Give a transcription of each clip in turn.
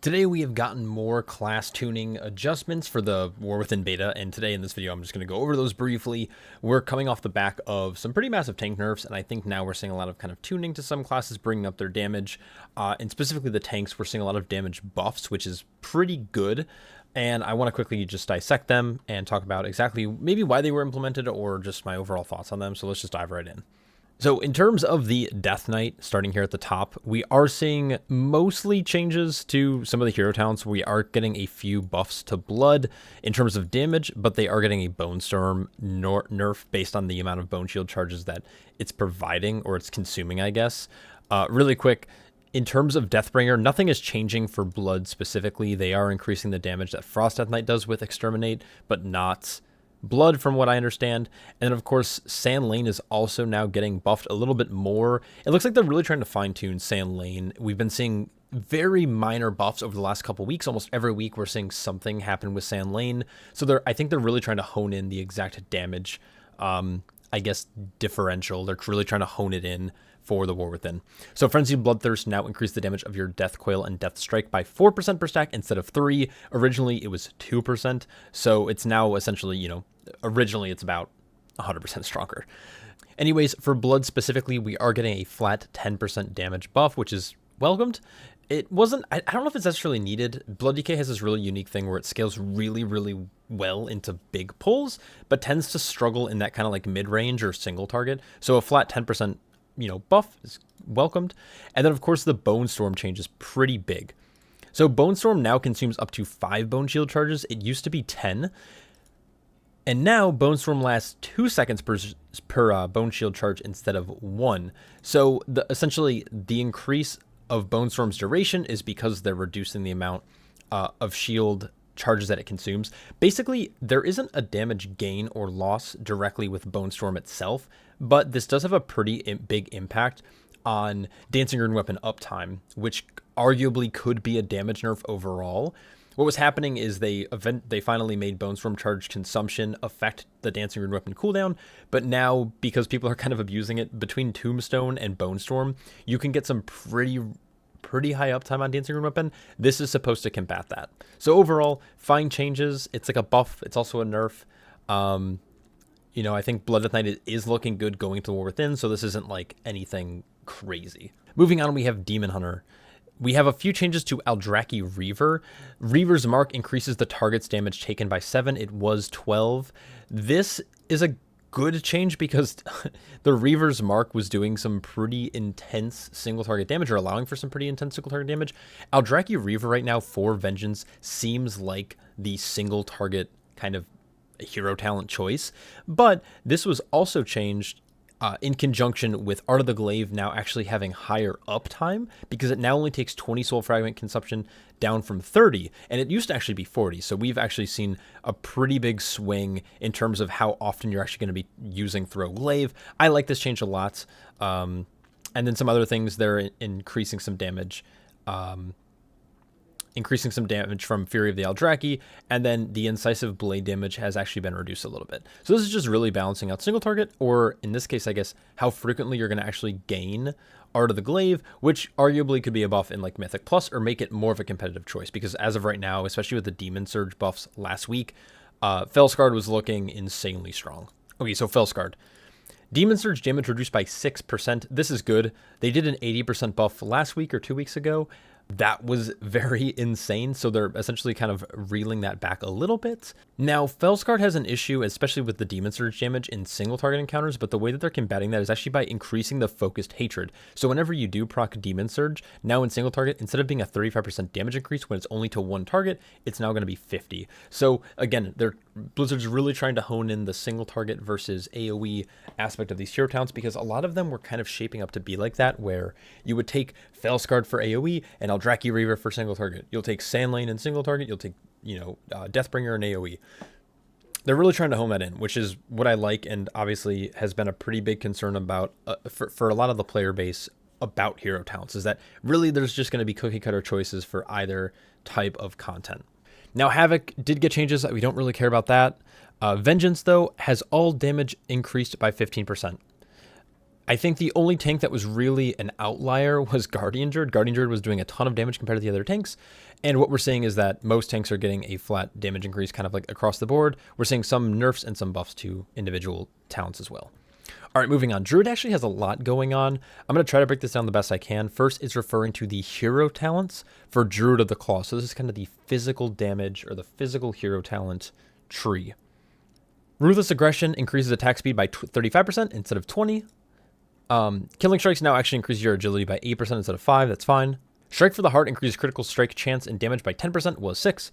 Today we have gotten more class tuning adjustments for the War Within beta, and today in this video I'm just going to go over those briefly. We're coming off the back of some pretty massive tank nerfs, and I think now we're seeing a lot of kind of tuning to some classes, bringing up their damage, and specifically the tanks, we're seeing a lot of damage buffs, which is pretty good. And I want to quickly just dissect them and talk about exactly maybe why they were implemented or just my overall thoughts on them. So let's just dive right in. So in terms of the Death Knight, starting here at the top, we are seeing mostly changes to some of the hero talents. We are getting a few buffs to blood in terms of damage, but they are getting a Bone Storm nerf based on the amount of Bone Shield charges that it's providing, or it's consuming, I guess. Really quick, in terms of Deathbringer, nothing is changing for blood specifically. They are increasing the damage that Frost Death Knight does with Exterminate, but not blood from what I understand. And then of course Sand Lane is also now getting buffed a little bit more. It looks like they're really trying to fine-tune Sand Lane. We've been seeing very minor buffs over the last couple weeks. Almost every week we're seeing something happen with Sand Lane. So I think they're really trying to hone in the exact damage, I guess, differential. They're really trying to hone it in for the War Within. So Frenzied Bloodthirst now increase the damage of your Death Coil and Death Strike by 4% per stack instead of 3. Originally it was 2%. So it's now essentially, you know, originally it's about 100% stronger. Anyways, for blood specifically, we are getting a flat 10% damage buff, which is welcomed. It wasn't, I don't know if it's necessarily needed. Blood DK has this really unique thing where it scales really well into big pulls, but tends to struggle in that kind of like mid-range or single target. So a flat 10%, you know, buff is welcomed. And then of course the Bone Storm change is pretty big. So Bone Storm now consumes up to 5 Bone Shield charges. It used to be 10. And now Bone Storm lasts 2 seconds per Bone Shield charge instead of 1. So essentially the increase of Bone Storm's duration is because they're reducing the amount of shield charges that it consumes. Basically, there isn't a damage gain or loss directly with Bone Storm itself, but this does have a pretty big impact on Dancing Rune Weapon uptime, which arguably could be a damage nerf overall. What was happening is they finally made Bone Storm charge consumption affect the Dancing Rune Weapon cooldown, but now, because people are kind of abusing it, between Tombstone and Bone Storm, you can get some pretty high uptime on Dancing Rune Weapon. This is supposed to combat that. So overall, fine changes. It's like a buff. It's also a nerf. You know, I think Blood Death Knight is looking good going to the War Within, so this isn't like anything crazy. Moving on, we have Demon Hunter. We have a few changes to Aldraki Reaver. Reaver's Mark increases the target's damage taken by 7. It was 12. This is a good change because the Reaver's Mark was doing some pretty intense single target damage, or allowing for some pretty intense single target damage. Aldraki Reaver right now for Vengeance seems like the single target kind of hero talent choice, but this was also changed in conjunction with Art of the Glaive now actually having higher uptime, because it now only takes 20 soul fragment consumption down from 30, and it used to actually be 40. So we've actually seen a pretty big swing in terms of how often you're actually going to be using Throw Glaive. I like this change a lot. And then some other things, they're increasing some damage. Increasing some damage from Fury of the Aldraki, and then the Incisive Blade damage has actually been reduced a little bit. So this is just really balancing out single target, or in this case, I guess, how frequently you're going to actually gain Art of the Glaive, which arguably could be a buff in like Mythic Plus, or make it more of a competitive choice, because as of right now, especially with the Demon Surge buffs last week, Fellscarred was looking insanely strong. Okay, so Fellscarred. Demon Surge damage reduced by 6%. This is good. They did an 80% buff last week or 2 weeks ago. That was very insane, so they're essentially kind of reeling that back a little bit. Now, Fellscarred has an issue, especially with the Demon Surge damage in single target encounters, but the way that they're combating that is actually by increasing the focused hatred. So whenever you do proc Demon Surge, now in single target, instead of being a 35% damage increase when it's only to one target, it's now going to be 50. So again, Blizzard's really trying to hone in the single target versus AoE aspect of these hero talents, because a lot of them were kind of shaping up to be like that, where you would take Fellscarred for AoE and Aldraki Reaver for single target. You'll take Sand Lane and single target. You'll take, you know, Deathbringer and AoE. They're really trying to hone that in, which is what I like, and obviously has been a pretty big concern about for a lot of the player base about hero talents, is that really there's just going to be cookie cutter choices for either type of content. Now, Havoc did get changes. We don't really care about that. Vengeance, though, has all damage increased by 15%. I think the only tank that was really an outlier was Guardian Druid. Guardian Druid was doing a ton of damage compared to the other tanks. And what we're seeing is that most tanks are getting a flat damage increase kind of like across the board. We're seeing some nerfs and some buffs to individual talents as well. All right, moving on. Druid actually has a lot going on. I'm going to try to break this down the best I can. First, it's referring to the hero talents for Druid of the Claw. So this is kind of the physical damage or the physical hero talent tree. Ruthless Aggression increases attack speed by 35% instead of 20. Killing Strikes now actually increase your agility by 8% instead of 5. That's fine. Strike for the Heart increases critical strike chance and damage by 10% was 6.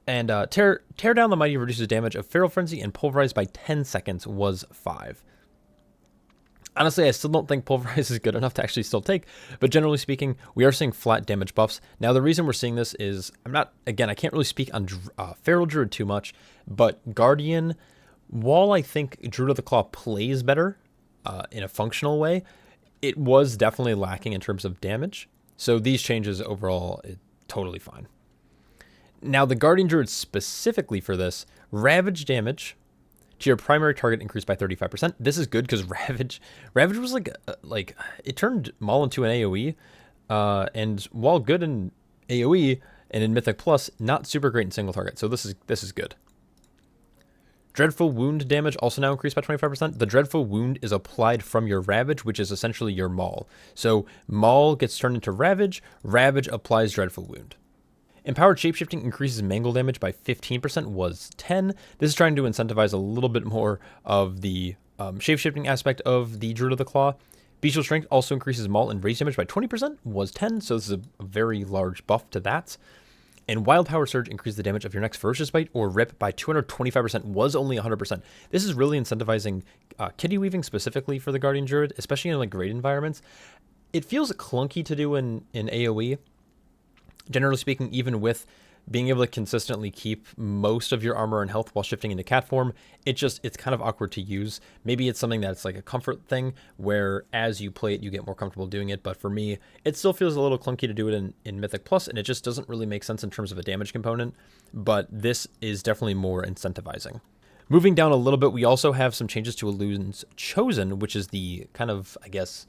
Tear Down the Mighty reduces damage of Feral Frenzy and Pulverize by 10 seconds was 5. Honestly, I still don't think Pulverize is good enough to actually still take, but generally speaking, we are seeing flat damage buffs. Now, the reason we're seeing this is, I can't really speak on Feral Druid too much, but Guardian, while I think Druid of the Claw plays better in a functional way, it was definitely lacking in terms of damage. So these changes overall, totally fine. Now, the Guardian Druid specifically for this, Ravage damage to your primary target increased by 35%. This is good because Ravage was like it turned Maul into an AoE, and while good in AoE and in Mythic Plus, not super great in single target. So this is good. Dreadful Wound damage also now increased by 25%. The Dreadful Wound is applied from your Ravage, which is essentially your Maul. So Maul gets turned into Ravage. Ravage applies Dreadful Wound. Empowered Shapeshifting increases Mangle damage by 15% was 10. This is trying to incentivize a little bit more of the shapeshifting aspect of the Druid of the Claw. Bestial Strength also increases Maul and Rage damage by 20% was 10, so this is a very large buff to that. And Wild Power Surge increases the damage of your next Ferocious Bite or Rip by 225% was only 100%. This is really incentivizing kitty weaving specifically for the Guardian Druid, especially in like great environments. It feels clunky to do in AoE. Generally speaking, even with being able to consistently keep most of your armor and health while shifting into cat form, it's kind of awkward to use. Maybe it's something that's like a comfort thing where as you play it, you get more comfortable doing it. But for me, it still feels a little clunky to do it in Mythic Plus, and it just doesn't really make sense in terms of a damage component. But this is definitely more incentivizing. Moving down a little bit, we also have some changes to Elun's Chosen, which is the kind of, I guess,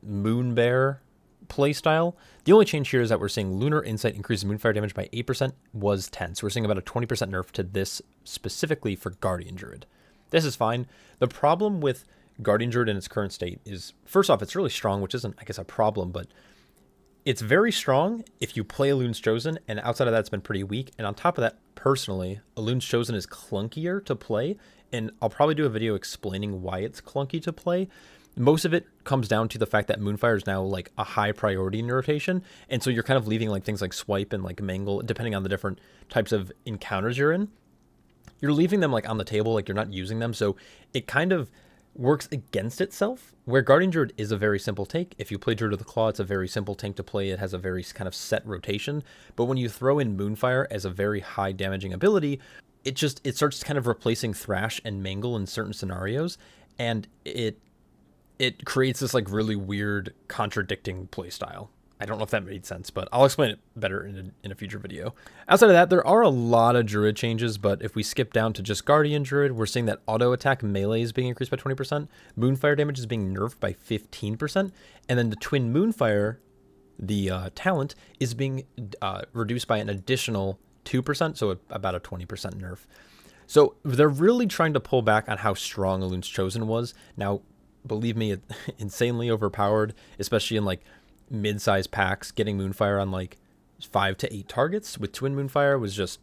Moon Bear playstyle. The only change here is that we're seeing Lunar Insight increases Moonfire damage by 8% was 10. So we're seeing about a 20% nerf to this specifically for Guardian Druid. This is fine. The problem with Guardian Druid in its current state is, first off, it's really strong, which isn't, I guess, a problem, but it's very strong if you play Elun's Chosen, and outside of that, it's been pretty weak. And on top of that, personally, Elun's Chosen is clunkier to play, and I'll probably do a video explaining why it's clunky to play. Most of it comes down to the fact that Moonfire is now like a high priority in your rotation. And so you're kind of leaving like things like Swipe and like Mangle, depending on the different types of encounters you're in. You're leaving them like on the table, like you're not using them. So it kind of works against itself, where Guardian Druid is a very simple take. If you play Druid of the Claw, it's a very simple tank to play. It has a very kind of set rotation. But when you throw in Moonfire as a very high damaging ability, it starts kind of replacing Thrash and Mangle in certain scenarios. And it creates this like really weird contradicting playstyle. I don't know if that made sense, but I'll explain it better in a future video. Outside of that, there are a lot of Druid changes, but if we skip down to just Guardian Druid, we're seeing that auto attack melee is being increased by 20%, Moonfire damage is being nerfed by 15%, and then the Twin Moonfire, the talent, is being reduced by an additional 2%, so about a 20% nerf. So they're really trying to pull back on how strong Elun's Chosen was. Now, believe me, it's insanely overpowered, especially in like mid-sized packs. Getting Moonfire on like 5 to 8 targets with Twin Moonfire was just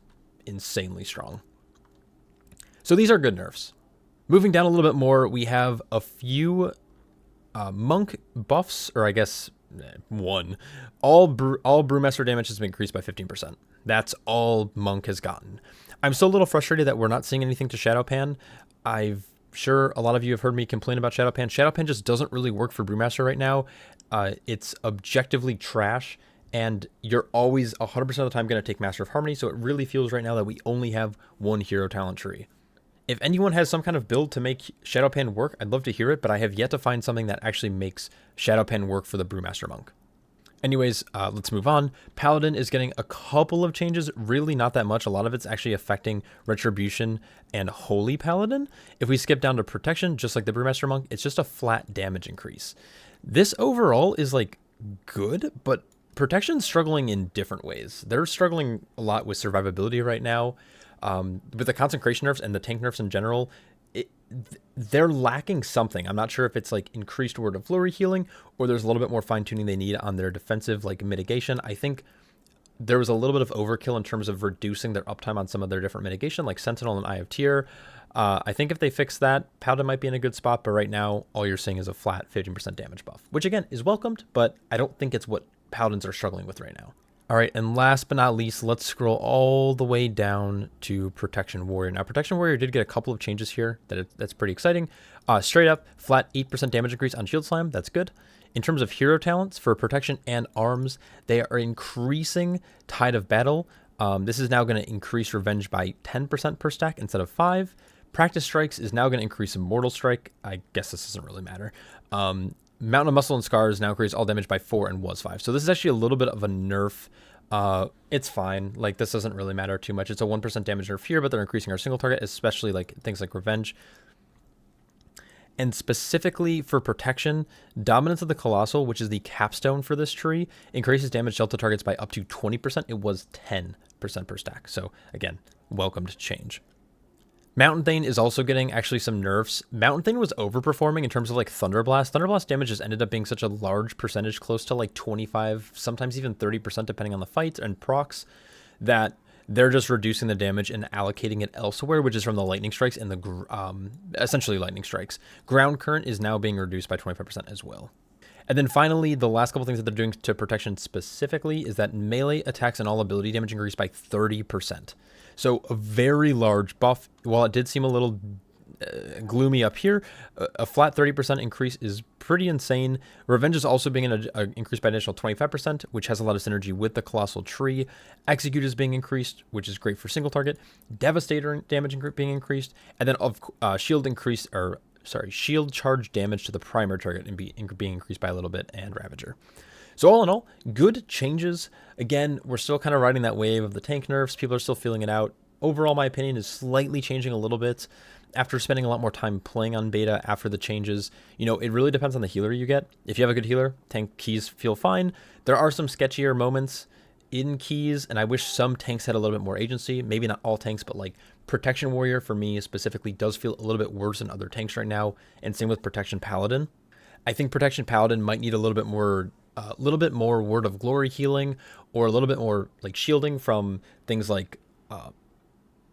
insanely strong. So these are good nerfs. Moving down a little bit more, we have a few Monk buffs, or I guess one. All Brewmaster damage has been increased by 15%. That's all Monk has gotten. I'm still a little frustrated that we're not seeing anything to Shado-pan. Sure, a lot of you have heard me complain about Shado-pan. Shado-pan just doesn't really work for Brewmaster right now. It's objectively trash, and you're always 100% of the time going to take Master of Harmony, so it really feels right now that we only have one hero talent tree. If anyone has some kind of build to make Shado-pan work, I'd love to hear it, but I have yet to find something that actually makes Shado-pan work for the Brewmaster Monk. Anyways, let's move on. Paladin is getting a couple of changes, really not that much. A lot of it's actually affecting Retribution and Holy Paladin. If we skip down to Protection, just like the Brewmaster Monk, it's just a flat damage increase. This overall is like good, but Protection's struggling in different ways. They're struggling a lot with survivability right now. With the concentration nerfs and the tank nerfs in general, they're lacking something. I'm not sure if it's like increased Word of Glory healing or there's a little bit more fine tuning they need on their defensive like mitigation. I think there was a little bit of overkill in terms of reducing their uptime on some of their different mitigation like Sentinel and Eye of Tyr. I think if they fix that, Paladin might be in a good spot, but right now all you're seeing is a flat 15% damage buff, which again is welcomed, but I don't think it's what Paladins are struggling with right now. All right, and last but not least, let's scroll all the way down to Protection Warrior. Now, Protection Warrior did get a couple of changes here that's pretty exciting. Straight up, flat 8% damage increase on Shield Slam. That's good. In terms of hero talents for Protection and Arms, they are increasing Tide of Battle. This is now going to increase Revenge by 10% per stack instead of 5. Practice Strikes is now going to increase Immortal Strike. I guess this doesn't really matter. Mountain of Muscle and Scars now increase all damage by 4 and was 5. So this is actually a little bit of a nerf. It's fine. Like, this doesn't really matter too much. It's a 1% damage nerf here, but they're increasing our single target, especially like things like Revenge. And specifically for Protection, Dominance of the Colossal, which is the capstone for this tree, increases damage dealt to targets by up to 20%. It was 10% per stack. So again, welcomed change. Mountain Thane is also getting actually some nerfs. Mountain Thane was overperforming in terms of like Thunderblast. Thunderblast damage just ended up being such a large percentage, close to like 25, sometimes even 30% depending on the fight and procs, that they're just reducing the damage and allocating it elsewhere, which is from the lightning strikes and the essentially lightning strikes. Ground current is now being reduced by 25% as well. And then finally, the last couple things that they're doing to Protection specifically is that melee attacks and all ability damage increased by 30%. So a very large buff. While it did seem a little gloomy up here, a flat 30% increase is pretty insane. Revenge is also being increased by an additional 25%, which has a lot of synergy with the Colossal Tree. Execute is being increased, which is great for single target. Devastator damage being increased, and then shield increase, or sorry, shield charge damage to the primary target and being increased by a little bit, and Ravager. So all in all, good changes. Again, we're still kind of riding that wave of the tank nerfs. People are still feeling it out. Overall, my opinion is slightly changing a little bit after spending a lot more time playing on beta after the changes. You know, it really depends on the healer you get. If you have a good healer, tank keys feel fine. There are some sketchier moments in keys, and I wish some tanks had a little bit more agency. Maybe not all tanks, but like Protection Warrior for me specifically does feel a little bit worse than other tanks right now, and same with Protection Paladin. I think Protection Paladin might need a little bit more Word of Glory healing, or a little bit more like shielding from things like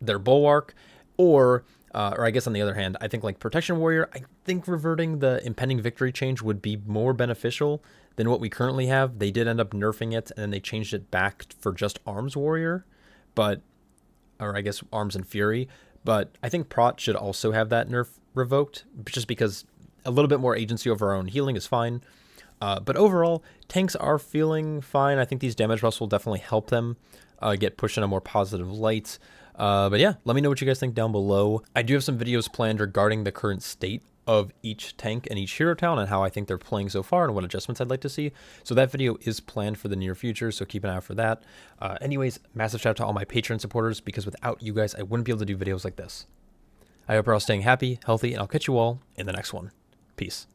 their Bulwark, or I guess on the other hand, I think like Protection Warrior, I think reverting the impending victory change would be more beneficial than what we currently have. They did end up nerfing it, and then they changed it back for just Arms Warrior, or I guess Arms and Fury. But I think Prot should also have that nerf revoked, just because a little bit more agency over our own healing is fine. But overall, tanks are feeling fine. I think these damage buffs will definitely help them get pushed in a more positive light. But yeah, let me know what you guys think down below. I do have some videos planned regarding the current state of each tank and each hero town and how I think they're playing so far and what adjustments I'd like to see. So that video is planned for the near future, so keep an eye out for that. Anyways, massive shout out to all my Patreon supporters, because without you guys, I wouldn't be able to do videos like this. I hope you're all staying happy, healthy, and I'll catch you all in the next one. Peace.